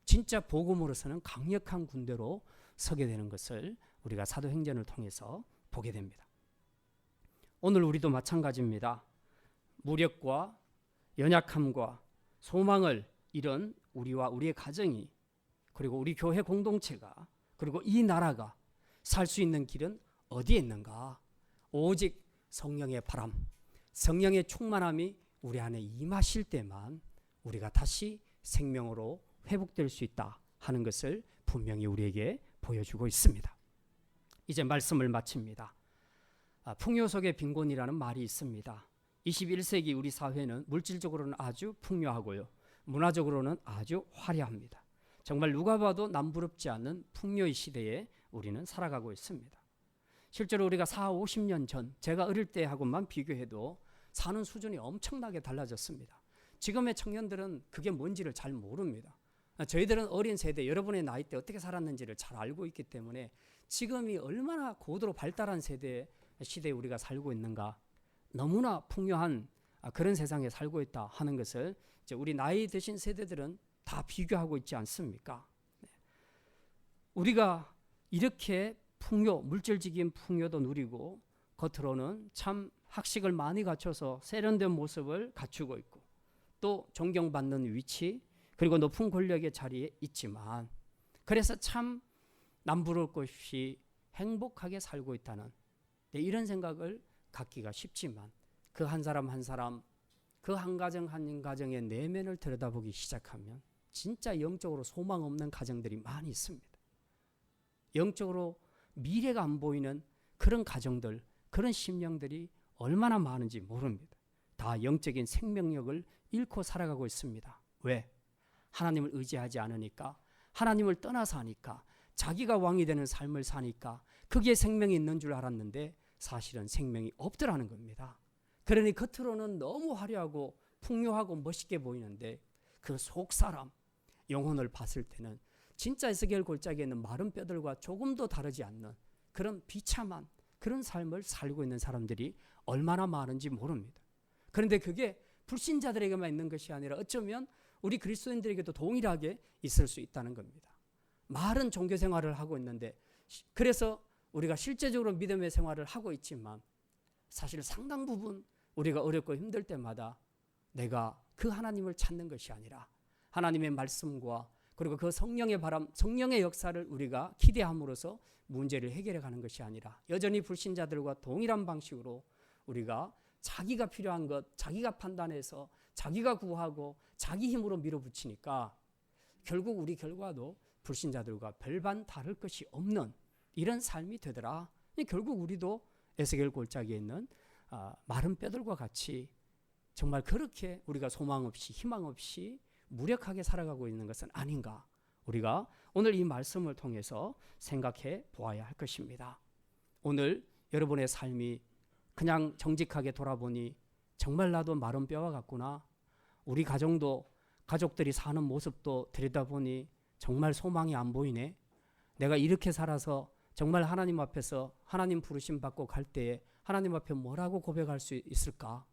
진짜 복음으로서는 강력한 군대로 서게 되는 것을 우리가 사도행전을 통해서 보게 됩니다. 오늘 우리도 마찬가지입니다. 무력과 연약함과 소망을 잃은 우리와 우리의 가정이, 그리고 우리 교회 공동체가, 그리고 이 나라가 살 수 있는 길은 어디에 있는가? 오직 성령의 바람, 성령의 충만함이 우리 안에 임하실 때만 우리가 다시 생명으로 회복될 수 있다 하는 것을 분명히 우리에게 보여주고 있습니다. 이제 말씀을 마칩니다. 풍요 속의 빈곤이라는 말이 있습니다. 21세기 우리 사회는 물질적으로는 아주 풍요하고요, 문화적으로는 아주 화려합니다. 정말 누가 봐도 남부럽지 않은 풍요의 시대에 우리는 살아가고 있습니다. 실제로 우리가 40-50년 전 제가 어릴 때하고만 비교해도 사는 수준이 엄청나게 달라졌습니다. 지금의 청년들은 그게 뭔지를 잘 모릅니다. 저희들은 어린 세대, 여러분의 나이 때 어떻게 살았는지를 잘 알고 있기 때문에 지금이 얼마나 고도로 발달한 시대에 우리가 살고 있는가, 너무나 풍요한 그런 세상에 살고 있다 하는 것을 이제 우리 나이 드신 세대들은 다 비교하고 있지 않습니까? 우리가 이렇게 풍요, 물질적인 풍요도 누리고 겉으로는 참 학식을 많이 갖춰서 세련된 모습을 갖추고 있고 또 존경받는 위치 그리고 높은 권력의 자리에 있지만 그래서 참 남부러울 것 없이 행복하게 살고 있다는 이런 생각을 갖기가 쉽지만 그 한 사람 한 사람 그 한 가정 한 가정의 내면을 들여다보기 시작하면 진짜 영적으로 소망 없는 가정들이 많이 있습니다. 영적으로 미래가 안 보이는 그런 가정들, 그런 심령들이 얼마나 많은지 모릅니다. 다 영적인 생명력을 잃고 살아가고 있습니다. 왜? 하나님을 의지하지 않으니까, 하나님을 떠나서 하니까, 자기가 왕이 되는 삶을 사니까 그게 생명이 있는 줄 알았는데 사실은 생명이 없더라는 겁니다. 그러니 겉으로는 너무 화려하고 풍요하고 멋있게 보이는데 그 속사람, 영혼을 봤을 때는 진짜 에스겔 골짜기에 있는 마른 뼈들과 조금도 다르지 않는 그런 비참한 그런 삶을 살고 있는 사람들이 얼마나 많은지 모릅니다. 그런데 그게 불신자들에게만 있는 것이 아니라 어쩌면 우리 그리스도인들에게도 동일하게 있을 수 있다는 겁니다. 마른 종교 생활을 하고 있는데 그래서 우리가 실제적으로 믿음의 생활을 하고 있지만 사실 상당 부분 우리가 어렵고 힘들 때마다 내가 그 하나님을 찾는 것이 아니라 하나님의 말씀과 그리고 그 성령의 바람, 성령의 역사를 우리가 기대함으로써 문제를 해결해 가는 것이 아니라 여전히 불신자들과 동일한 방식으로 우리가 자기가 필요한 것, 자기가 판단해서 자기가 구하고 자기 힘으로 밀어붙이니까 결국 우리 결과도 불신자들과 별반 다를 것이 없는 이런 삶이 되더라. 결국 우리도 에스겔 골짜기에 있는 마른 뼈들과 같이 정말 그렇게 우리가 소망 없이 희망 없이 무력하게 살아가고 있는 것은 아닌가. 우리가 오늘 이 말씀을 통해서 생각해 보아야 할 것입니다. 오늘 여러분의 삶이 그냥 정직하게 돌아보니 정말 나도 마른 뼈와 같구나. 우리 가정도 가족들이 사는 모습도 들여다보니 정말 소망이 안 보이네. 내가 이렇게 살아서 정말 하나님 앞에서 하나님 부르심 받고 갈 때에 하나님 앞에 뭐라고 고백할 수 있을까?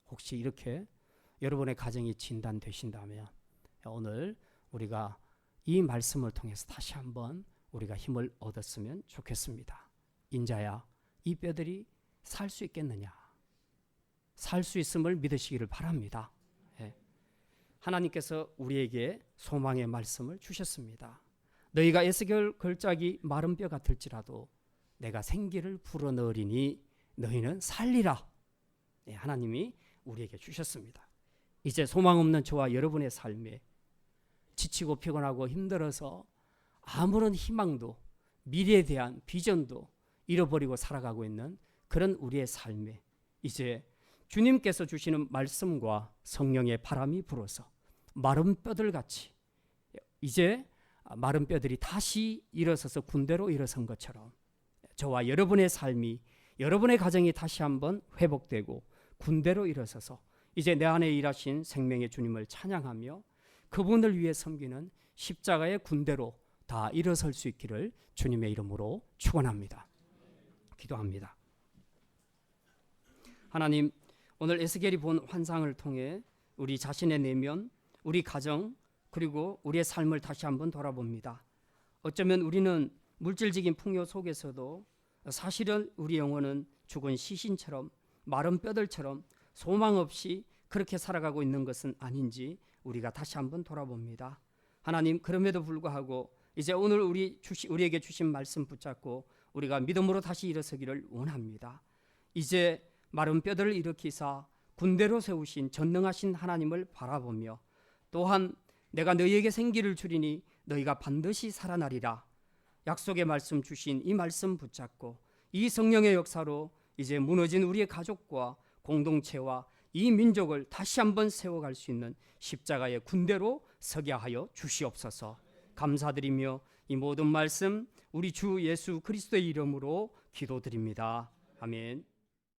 혹시 이렇게 여러분의 가정이 진단되신다면 오늘 우리가 이 말씀을 통해서 다시 한번 우리가 힘을 얻었으면 좋겠습니다. 인자야, 이 뼈들이 살 수 있겠느냐? 살 수 있음을 믿으시기를 바랍니다. 하나님께서 우리에게 소망의 말씀을 주셨습니다. 너희가 에스겔 골짜기 마른 뼈 같을지라도 내가 생기를 불어넣으리니 너희는 살리라. 하나님이 우리에게 주셨습니다. 이제 소망 없는 저와 여러분의 삶에 지치고 피곤하고 힘들어서 아무런 희망도 미래에 대한 비전도 잃어버리고 살아가고 있는 그런 우리의 삶에 이제 주님께서 주시는 말씀과 성령의 바람이 불어서 마른 뼈들같이 이제 마른 뼈들이 다시 일어서서 군대로 일어선 것처럼 저와 여러분의 삶이 여러분의 가정이 다시 한번 회복되고 군대로 일어서서 이제 내 안에 일하신 생명의 주님을 찬양하며 그분을 위해 섬기는 십자가의 군대로 다 일어설 수 있기를 주님의 이름으로 축원합니다. 기도합니다. 하나님, 오늘 에스겔이 본 환상을 통해 우리 자신의 내면, 우리 가정, 그리고 우리의 삶을 다시 한번 돌아봅니다. 어쩌면 우리는 물질적인 풍요 속에서도 사실은 우리 영혼은 죽은 시신처럼 마른 뼈들처럼 소망 없이 그렇게 살아가고 있는 것은 아닌지 우리가 다시 한번 돌아봅니다. 하나님, 그럼에도 불구하고 이제 오늘 우리에게 주신 말씀 붙잡고 우리가 믿음으로 다시 일어서기를 원합니다. 이제 마른 뼈들을 일으키사 군대로 세우신 전능하신 하나님을 바라보며 또한 내가 너희에게 생기를 주리니 너희가 반드시 살아나리라. 약속의 말씀 주신 이 말씀 붙잡고 이 성령의 역사로 이제 무너진 우리의 가족과 공동체와 이 민족을 다시 한번 세워갈 수 있는 십자가의 군대로 서게 하여 주시옵소서. 감사드리며 이 모든 말씀 우리 주 예수 그리스도의 이름으로 기도드립니다. 아멘.